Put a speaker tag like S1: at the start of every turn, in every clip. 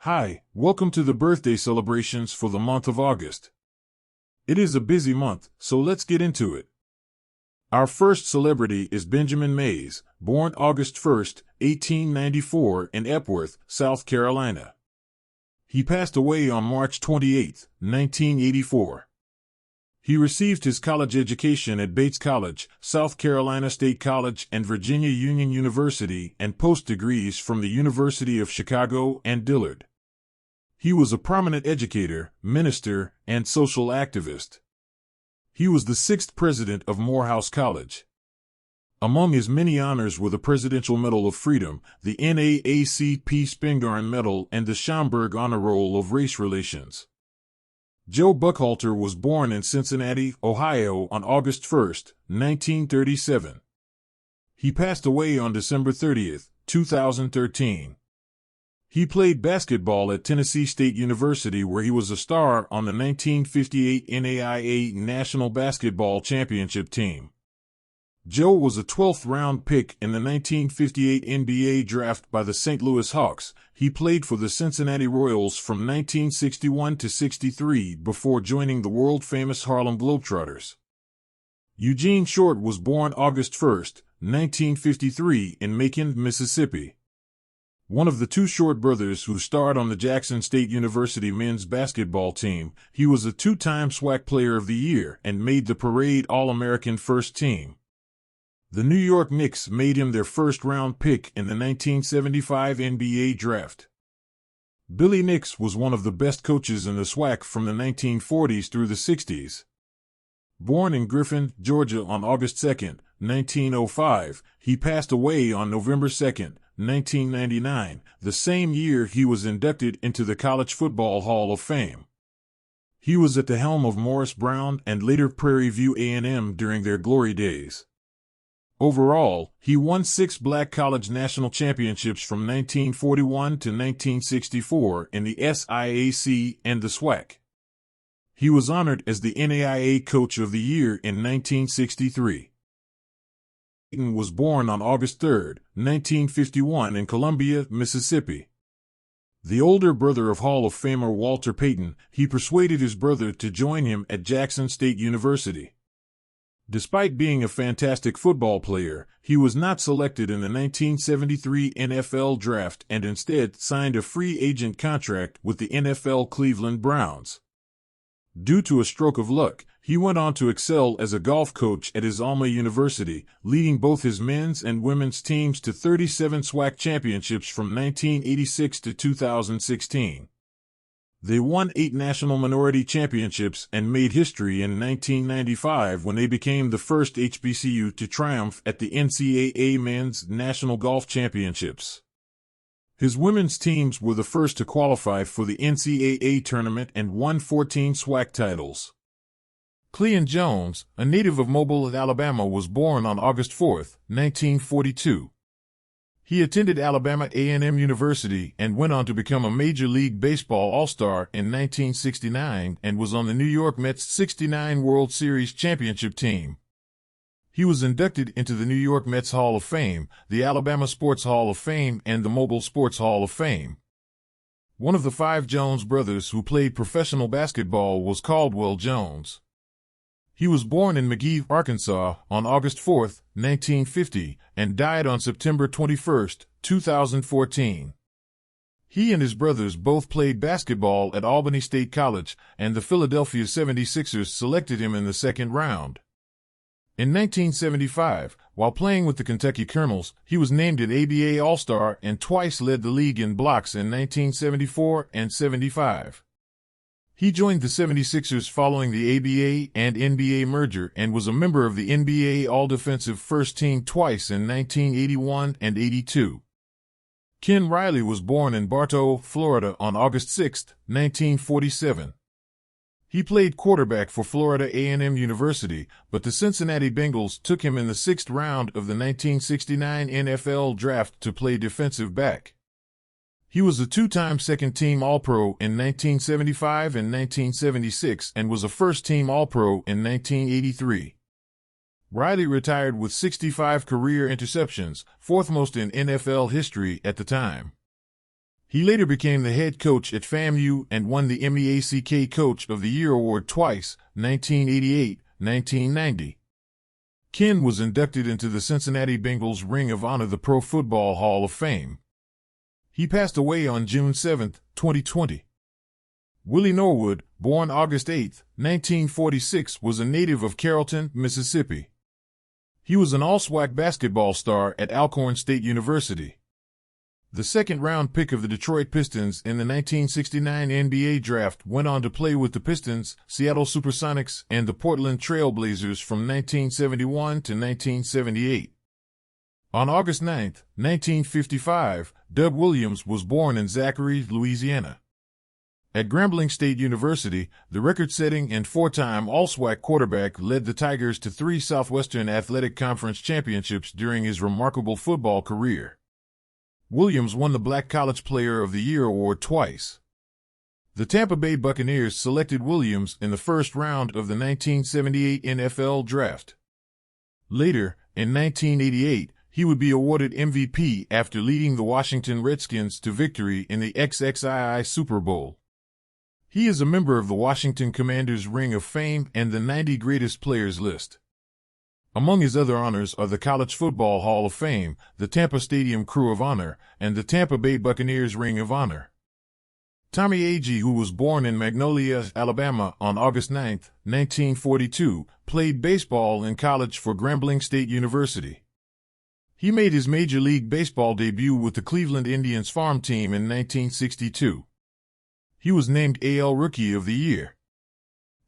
S1: Hi, welcome to the birthday celebrations for the month of August. It is a busy month, so let's get into it. Our first celebrity is Benjamin Mays, born August 1st, 1894 in Epworth, South Carolina. He passed away on March 28, 1984. He received his college education at Bates College, South Carolina State College, and Virginia Union University, and post-degrees from the University of Chicago and Dillard. He was a prominent educator, minister, and social activist. He was the sixth president of Morehouse College. Among his many honors were the Presidential Medal of Freedom, the NAACP Spingarn Medal, and the Schomburg Honor Roll of Race Relations. Joe Buckhalter was born in Cincinnati, Ohio on August 1, 1937. He passed away on December 30, 2013. He played basketball at Tennessee State University, where he was a star on the 1958 NAIA National Basketball Championship team. Joe was a 12th-round pick in the 1958 NBA draft by the St. Louis Hawks. He played for the Cincinnati Royals from 1961 to 63 before joining the world-famous Harlem Globetrotters. Eugene Short was born August 1, 1953 in Macon, Mississippi. One of the two Short brothers who starred on the Jackson State University men's basketball team, he was a two-time SWAC Player of the Year and made the Parade All-American First Team. The New York Knicks made him their first-round pick in the 1975 NBA draft. Billy Nix was one of the best coaches in the SWAC from the 1940s through the 60s. Born in Griffin, Georgia on August 2, 1905, he passed away on November 2, 1999, the same year he was inducted into the College Football Hall of Fame. He was at the helm of Morris Brown and later Prairie View A&M during their glory days. Overall, he won 6 Black College National Championships from 1941 to 1964 in the SIAC and the SWAC. He was honored as the NAIA Coach of the Year in 1963. Payton was born on August 3, 1951 in Columbia, Mississippi. The older brother of Hall of Famer Walter Payton, he persuaded his brother to join him at Jackson State University. Despite being a fantastic football player, he was not selected in the 1973 NFL Draft and instead signed a free agent contract with the NFL Cleveland Browns. Due to a stroke of luck, he went on to excel as a golf coach at his alma university, leading both his men's and women's teams to 37 SWAC championships from 1986 to 2016. They won 8 national minority championships and made history in 1995 when they became the first HBCU to triumph at the NCAA Men's National Golf Championships. His women's teams were the first to qualify for the NCAA tournament and won 14 SWAC titles. Cleon Jones, a native of Mobile, Alabama, was born on August 4, 1942. He attended Alabama A&M University and went on to become a Major League Baseball All-Star in 1969 and was on the New York Mets' '69 World Series championship team. He was inducted into the New York Mets Hall of Fame, the Alabama Sports Hall of Fame, and the Mobile Sports Hall of Fame. One of the 5 Jones brothers who played professional basketball was Caldwell Jones. He was born in McGehee, Arkansas, on August 4, 1950, and died on September 21, 2014. He and his brothers both played basketball at Albany State College, and the Philadelphia 76ers selected him in the second round. In 1975, while playing with the Kentucky Colonels, he was named an ABA All-Star and twice led the league in blocks in 1974 and 75. He joined the 76ers following the ABA and NBA merger and was a member of the NBA All-Defensive First Team twice in 1981 and 82. Ken Riley was born in Bartow, Florida on August 6, 1947. He played quarterback for Florida A&M University, but the Cincinnati Bengals took him in the 6th round of the 1969 NFL Draft to play defensive back. He was a 2-time second-team All-Pro in 1975 and 1976 and was a first-team All-Pro in 1983. Riley retired with 65 career interceptions, 4th most in NFL history at the time.
S2: He later became the head coach at FAMU and won the MEACK Coach of the Year award twice, 1988, 1990. Ken was inducted into the Cincinnati Bengals Ring of Honor, the Pro Football Hall of Fame. He passed away on June 7, 2020. Willie Norwood, born August 8, 1946, was a native of Carrollton, Mississippi. He was an all-SWAC basketball star at Alcorn State University. The second-round pick of the Detroit Pistons in the 1969 NBA Draft, went on to play with the Pistons, Seattle Supersonics, and the Portland Trail Blazers from 1971 to 1978. On August 9, 1955, Doug Williams was born in Zachary, Louisiana. At Grambling State University, the record-setting and four-time All-SWAC quarterback led the Tigers to 3 Southwestern Athletic Conference championships during his remarkable football career. Williams won the Black College Player of the Year award twice. The Tampa Bay Buccaneers selected Williams in the first round of the 1978 NFL Draft. Later, in 1988, he would be awarded MVP after leading the Washington Redskins to victory in the XXII Super Bowl. He is a member of the Washington Commanders Ring of Fame and the 90 Greatest Players list. Among his other honors are the College Football Hall of Fame, the Tampa Stadium Crew of Honor, and the Tampa Bay Buccaneers Ring of Honor. Tommy Agee, who was born in Magnolia, Alabama on August 9, 1942, played baseball in college for Grambling State University. He made his Major League Baseball debut with the Cleveland Indians farm team in 1962. He was named AL Rookie of the Year.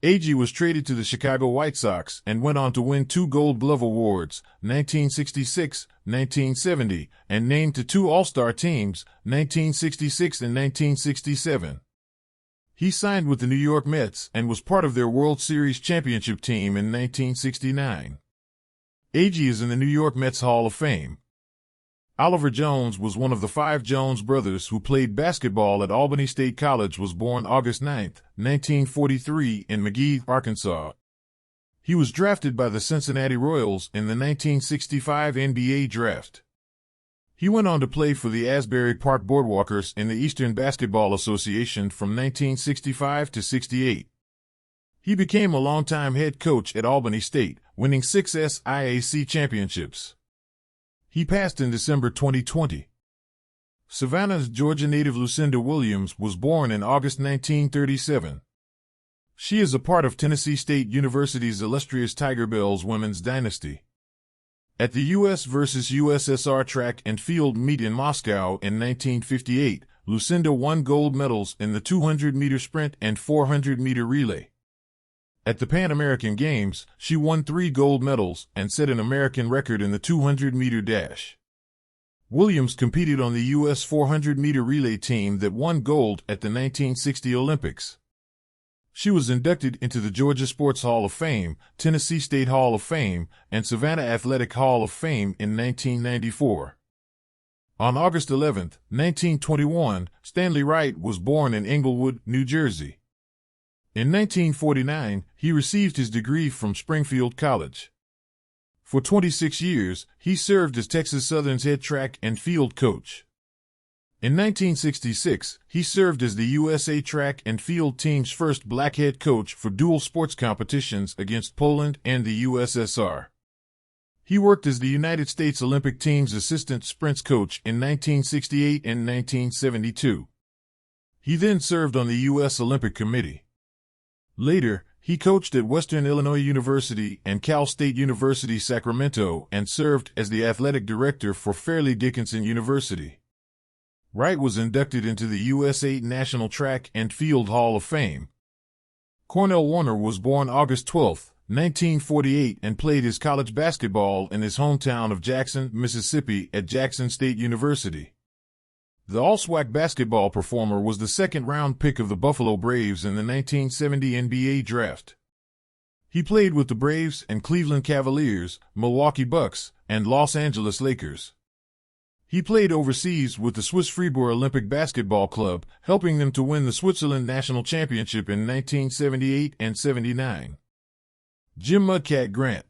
S2: Agee was traded to the Chicago White Sox and went on to win 2 Gold Glove Awards, 1966, 1970, and named to 2 All-Star teams, 1966 and 1967. He signed with the New York Mets and was part of their World Series championship team in 1969. Agee is in the New York Mets Hall of Fame. Oliver Jones was one of the 5 Jones brothers who played basketball at Albany State College. Was born August 9, 1943 in McGehee, Arkansas. He was drafted by the Cincinnati Royals in the 1965 NBA Draft. He went on to play for the Asbury Park Boardwalkers in the Eastern Basketball Association from 1965 to 68. He became a longtime head coach at Albany State, winning 6 SIAC championships. He passed in December 2020. Savannah, Georgia native Lucinda Williams was born in August 1937. She is a part of Tennessee State University's illustrious Tiger Bells women's dynasty. At the U.S. vs. USSR track and field meet in Moscow in 1958, Lucinda won gold medals in the 200-meter sprint and 400-meter relay. At the Pan American Games, she won 3 gold medals and set an American record in the 200-meter dash. Williams competed on the U.S. 400-meter relay team that won gold at the 1960 Olympics. She was inducted into the Georgia Sports Hall of Fame, Tennessee State Hall of Fame, and Savannah Athletic Hall of Fame in 1994. On August 11, 1921, Stanley Wright was born in Englewood, New Jersey. In 1949, he received his degree from Springfield College. For 26 years, he served as Texas Southern's head track and field coach. In 1966, he served as the USA track and field team's first black head coach for dual sports competitions against Poland and the USSR. He worked as the United States Olympic team's assistant sprints coach in 1968 and 1972. He then served on the U.S. Olympic Committee. Later, he coached at Western Illinois University and Cal State University Sacramento and served as the athletic director for Fairleigh Dickinson University. Wright was inducted into the USA National Track and Field Hall of Fame. Cornell Warner was born August 12, 1948, and played his college basketball in his hometown of Jackson, Mississippi at Jackson State University. The All-SWAC basketball performer was the second-round pick of the Buffalo Braves in the 1970 NBA Draft. He played with the Braves and Cleveland Cavaliers, Milwaukee Bucks, and Los Angeles Lakers. He played overseas with the Swiss Fribourg Olympic Basketball Club, helping them to win the Switzerland National Championship in 1978 and 79. Jim Mudcat Grant.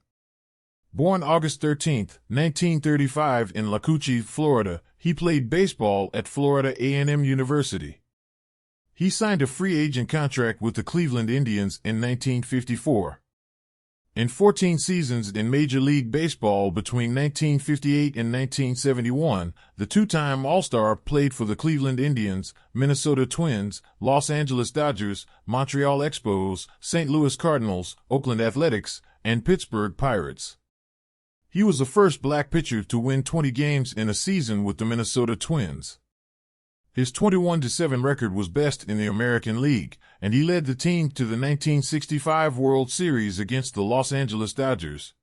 S2: Born August 13, 1935 in La Cucci, Florida, He played baseball at Florida A&M University. He signed a free agent contract with the Cleveland Indians in 1954. In 14 seasons in Major League Baseball between 1958 and 1971, the two-time All-Star played for the Cleveland Indians, Minnesota Twins, Los Angeles Dodgers, Montreal Expos, St. Louis Cardinals, Oakland Athletics, and Pittsburgh Pirates. He was the first black pitcher to win 20 games in a season with the Minnesota Twins. His 21-7 record was best in the American League, and he led the team to the 1965 World Series against the Los Angeles Dodgers.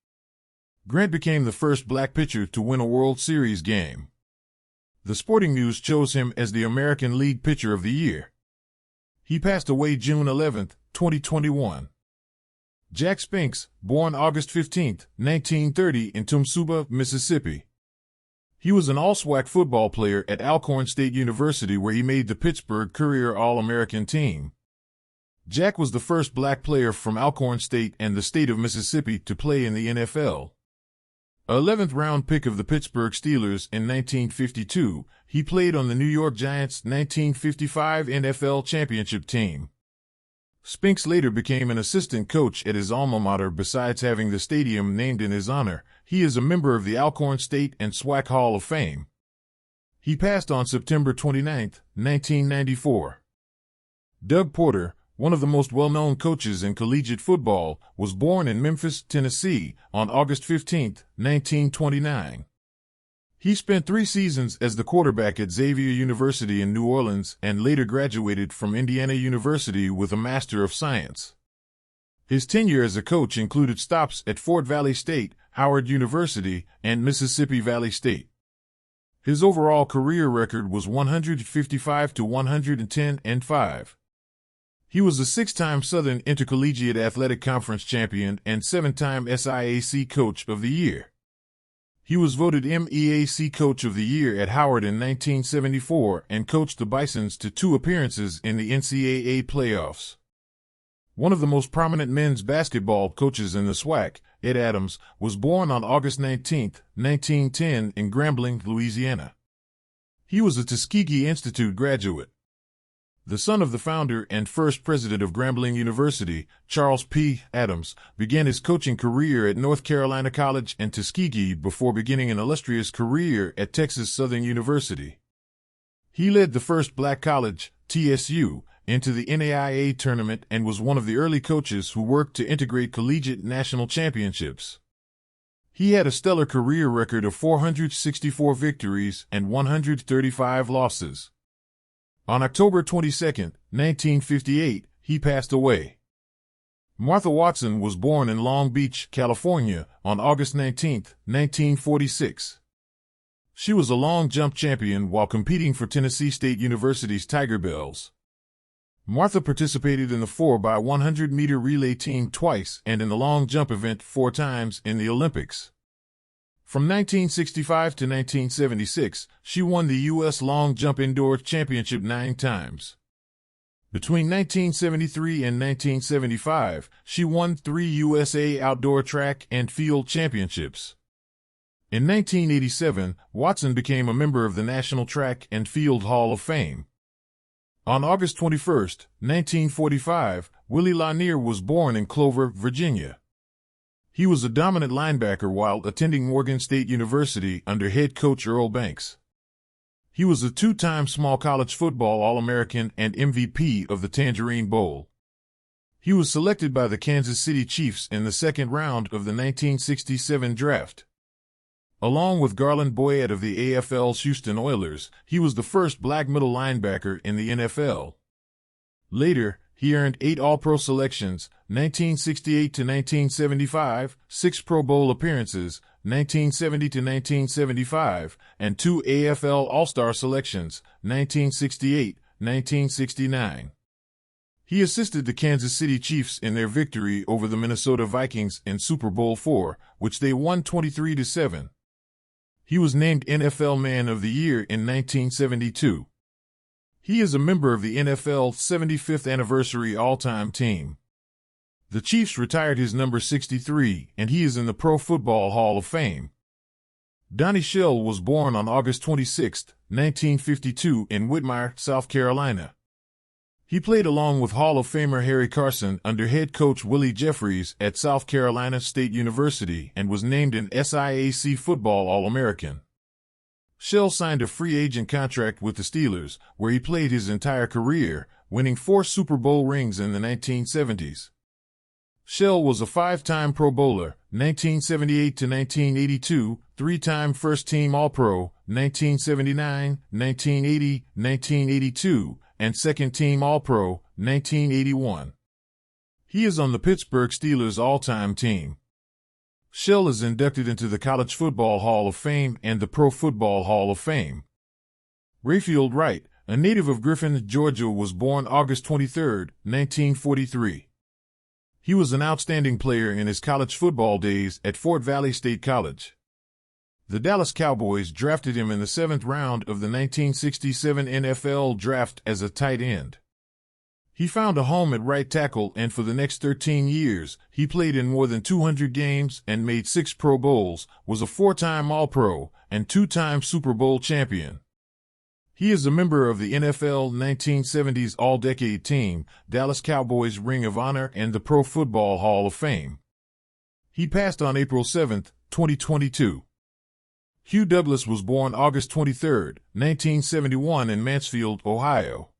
S2: Grant became the first black pitcher to win a World Series game. The Sporting News chose him as the American League Pitcher of the Year. He passed away June 11, 2021. Jack Spinks, born August 15, 1930 in Tumsuba, Mississippi. He was an all-SWAC football player at Alcorn State University where he made the Pittsburgh Courier All-American team. Jack was the first black player from Alcorn State and the state of Mississippi to play in the NFL. A 11th-round pick of the Pittsburgh Steelers in 1952, he played on the New York Giants' 1955 NFL championship team. Spinks later became an assistant coach at his alma mater. Besides having the stadium named in his honor, he is a member of the Alcorn State and SWAC Hall of Fame. He passed on September 29, 1994. Doug Porter, one of the most well-known coaches in collegiate football, was born in Memphis, Tennessee, on August 15, 1929. He spent 3 seasons as the quarterback at Xavier University in New Orleans and later graduated from Indiana University with a Master of Science. His tenure as a coach included stops at Fort Valley State, Howard University, and Mississippi Valley State. His overall career record was 155-110-5. He was a 6-time Southern Intercollegiate Athletic Conference champion and 7-time SIAC Coach of the Year. He was voted MEAC Coach of the Year at Howard in 1974 and coached the Bisons to 2 appearances in the NCAA playoffs. One of the most prominent men's basketball coaches in the SWAC, Ed Adams, was born on August 19, 1910 in Grambling, Louisiana. He was a Tuskegee Institute graduate. The son of the founder and first president of Grambling University, Charles P. Adams, began his coaching career at North Carolina College and Tuskegee before beginning an illustrious career at Texas Southern University. He led the first black college, TSU, into the NAIA tournament and was one of the early coaches who worked to integrate collegiate national championships. He had a stellar career record of 464 victories and 135 losses. On October 22, 1958, he passed away. Martha Watson was born in Long Beach, California, on August 19, 1946. She was a long jump champion while competing for Tennessee State University's Tiger Bells. Martha participated in the 4x100-meter relay team twice and in the long jump event 4 times in the Olympics. From 1965 to 1976, she won the U.S. Long Jump Indoor Championship 9 times. Between 1973 and 1975, she won 3 USA Outdoor Track and Field Championships. In 1987, Watson became a member of the National Track and Field Hall of Fame. On August 21, 1945, Willie Lanier was born in Clover, Virginia. He was a dominant linebacker while attending Morgan State University under head coach Earl Banks. He was a 2-time small college football All-American and MVP of the Tangerine Bowl. He was selected by the Kansas City Chiefs in the 2nd round of the 1967 draft. Along with Garland Boyette of the AFL's Houston Oilers, he was the first black middle linebacker in the NFL. Later, he earned 8 All-Pro selections, 1968 to 1975, 6 Pro Bowl appearances, 1970 to 1975, and 2 AFL All-Star selections, 1968, 1969. He assisted the Kansas City Chiefs in their victory over the Minnesota Vikings in Super Bowl IV, which they won 23-7. He was named NFL Man of the Year in 1972. He is a member of the NFL's 75th anniversary all-time team. The Chiefs retired his number 63, and he is in the Pro Football Hall of Fame. Donnie Shell was born on August 26, 1952 in Whitmire, South Carolina. He played along with Hall of Famer Harry Carson under head coach Willie Jeffries at South Carolina State University and was named an SIAC Football All-American. Shell signed a free agent contract with the Steelers, where he played his entire career, winning 4 Super Bowl rings in the 1970s. Shell was a 5-time Pro Bowler, 1978 to 1982, 3-time First-Team All-Pro, 1979, 1980, 1982, and Second-Team All-Pro, 1981. He is on the Pittsburgh Steelers all-time team. Shell is inducted into the College Football Hall of Fame and the Pro Football Hall of Fame. Rayfield Wright, a native of Griffin, Georgia, was born August 23, 1943. He was an outstanding player in his college football days at Fort Valley State College. The Dallas Cowboys drafted him in the 7th round of the 1967 NFL Draft as a tight end. He found a home at right tackle, and for the next 13 years, he played in more than 200 games and made 6 Pro Bowls, was a 4-time All-Pro, and 2-time Super Bowl champion. He is a member of the NFL 1970s All-Decade Team, Dallas Cowboys Ring of Honor, and the Pro Football Hall of Fame. He passed on April 7, 2022. Hugh Douglas was born August 23, 1971 in Mansfield, Ohio.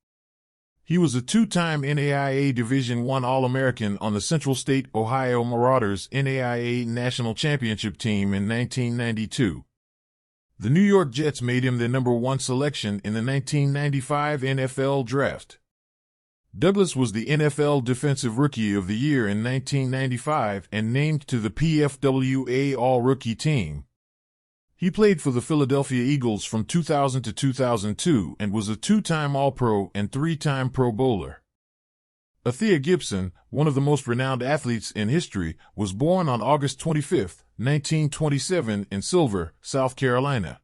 S2: He was a 2-time NAIA Division I All-American on the Central State Ohio Marauders NAIA National Championship team in 1992. The New York Jets made him their number 1 selection in the 1995 NFL Draft. Douglas was the NFL Defensive Rookie of the Year in 1995 and named to the PFWA All-Rookie team. He played for the Philadelphia Eagles from 2000 to 2002 and was a 2-time All-Pro and 3-time Pro Bowler. Athea Gibson, one of the most renowned athletes in history, was born on August 25, 1927 in Silver, South Carolina.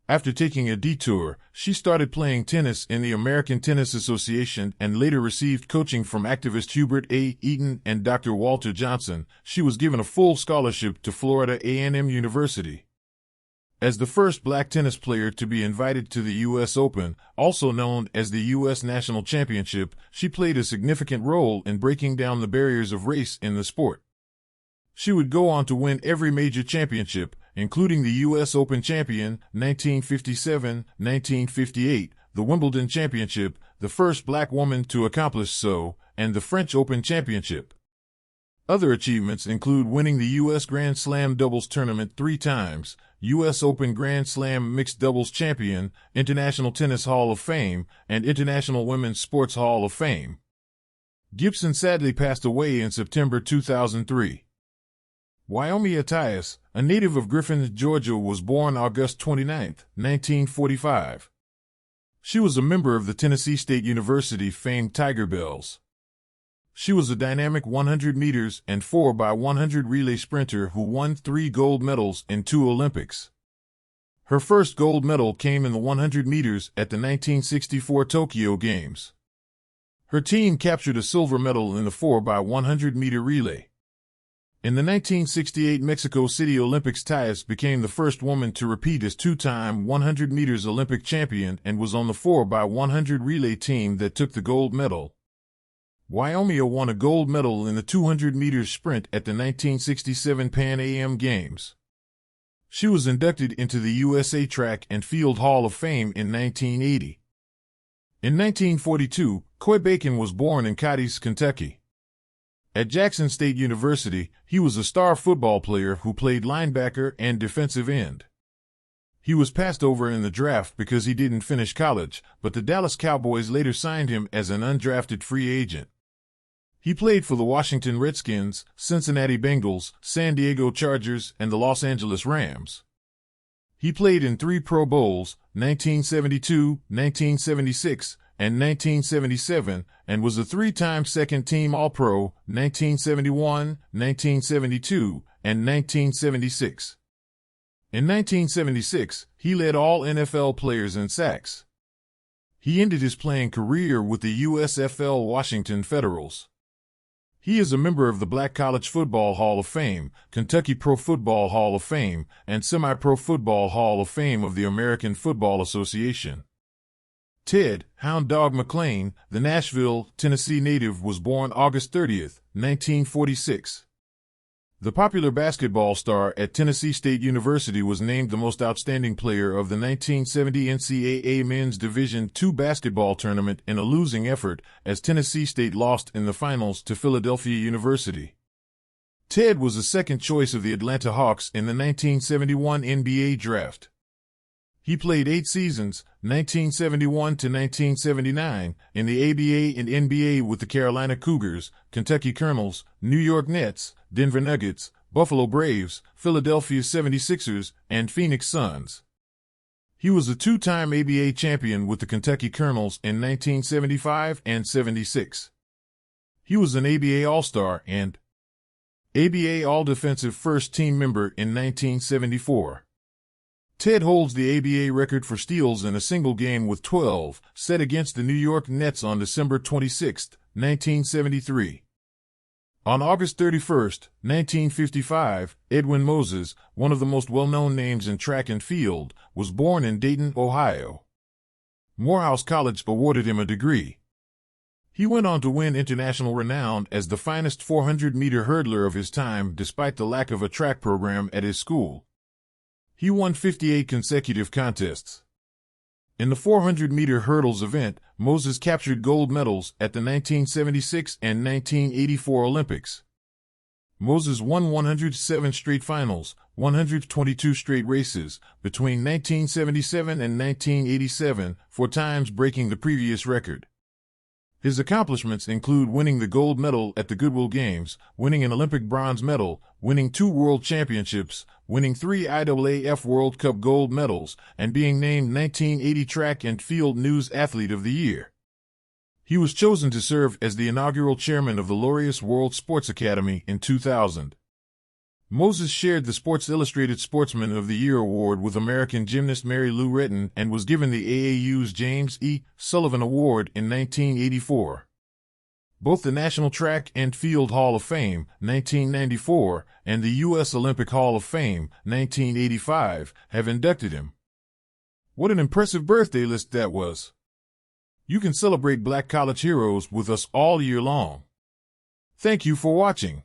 S2: After taking a detour, she started playing tennis in the American Tennis Association and later received coaching from activist Hubert A. Eaton and Dr. Walter Johnson. She was given a full scholarship to Florida A&M University. As the first black tennis player to be invited to the U.S. Open, also known as the U.S. National Championship, she played a significant role in breaking down the barriers of race in the sport. She would go on to win every major championship, including the U.S. Open champion, 1957, 1958, the Wimbledon Championship, the first black woman to accomplish so, and the French Open Championship. Other achievements include winning the U.S. Grand Slam doubles tournament 3 times, U.S. Open Grand Slam Mixed Doubles Champion, International Tennis Hall of Fame, and International Women's Sports Hall of Fame. Gibson sadly passed away in September 2003. Wyoming Attias, a native of Griffin, Georgia, was born August 29, 1945. She was a member of the Tennessee State University famed Tiger Bells. She was a dynamic 100 meters and 4x100 relay sprinter who won 3 gold medals in 2 Olympics. Her first gold medal came in the 100 meters at the 1964 Tokyo Games. Her team captured a silver medal in the 4x100 meter relay. In the 1968 Mexico City Olympics, Attias became the first woman to repeat as 2-time 100 meters Olympic champion and was on the 4x100 relay team that took the gold medal. Wyoming won a gold medal in the 200 meters sprint at the 1967 Pan Am Games. She was inducted into the USA Track and Field Hall of Fame in 1980. In 1942, Coy Bacon was born in Cadiz, Kentucky. At Jackson State University, he was a star football player who played linebacker and defensive end. He was passed over in the draft because he didn't finish college, but the Dallas Cowboys later signed him as an undrafted free agent. He played for the Washington Redskins, Cincinnati Bengals, San Diego Chargers, and the Los Angeles Rams. He played in 3 Pro Bowls, 1972, 1976, and 1977, and was a 3-time second-team All-Pro, 1971, 1972, and 1976. In 1976, he led all NFL players in sacks. He ended his playing career with the USFL Washington Federals. He is a member of the Black College Football Hall of Fame, Kentucky Pro Football Hall of Fame, and Semi-Pro Football Hall of Fame of the American Football Association. Ted "Hound Dog" McClain, the Nashville, Tennessee native, was born August 30, 1946. The popular basketball star at Tennessee State University was named the most outstanding player of the 1970 NCAA Men's Division II basketball tournament in a losing effort as Tennessee State lost in the finals to Philadelphia University. Ted was the second choice of the Atlanta Hawks in the 1971 NBA draft. He played 8 seasons, 1971 to 1979, in the ABA and NBA with the Carolina Cougars, Kentucky Colonels, New York Nets, Denver Nuggets, Buffalo Braves, Philadelphia 76ers, and Phoenix Suns. He was a 2-time ABA champion with the Kentucky Colonels in 1975 and 76. He was an ABA All-Star and ABA All-Defensive First Team member in 1974. Ted holds the ABA record for steals in a single game with 12, set against the New York Nets on December 26, 1973. On August 31, 1955, Edwin Moses, one of the most well-known names in track and field, was born in Dayton, Ohio. Morehouse College awarded him a degree. He went on to win international renown as the finest 400-meter hurdler of his time despite the lack of a track program at his school. He won 58 consecutive contests. In the 400-meter hurdles event, Moses captured gold medals at the 1976 and 1984 Olympics. Moses won 107 straight finals, 122 straight races, between 1977 and 1987, 4 times breaking the previous record. His accomplishments include winning the gold medal at the Goodwill Games, winning an Olympic bronze medal, winning 2 world championships, winning 3 IAAF World Cup gold medals, and being named 1980 Track and Field News Athlete of the Year. He was chosen to serve as the inaugural chairman of the Laureus World Sports Academy in 2000. Moses shared the Sports Illustrated Sportsman of the Year award with American gymnast Mary Lou Retton and was given the AAU's James E. Sullivan Award in 1984. Both the National Track and Field Hall of Fame, 1994, and the U.S. Olympic Hall of Fame, 1985, have inducted him. What an impressive birthday list that was! You can celebrate Black College heroes with us all year long. Thank you for watching.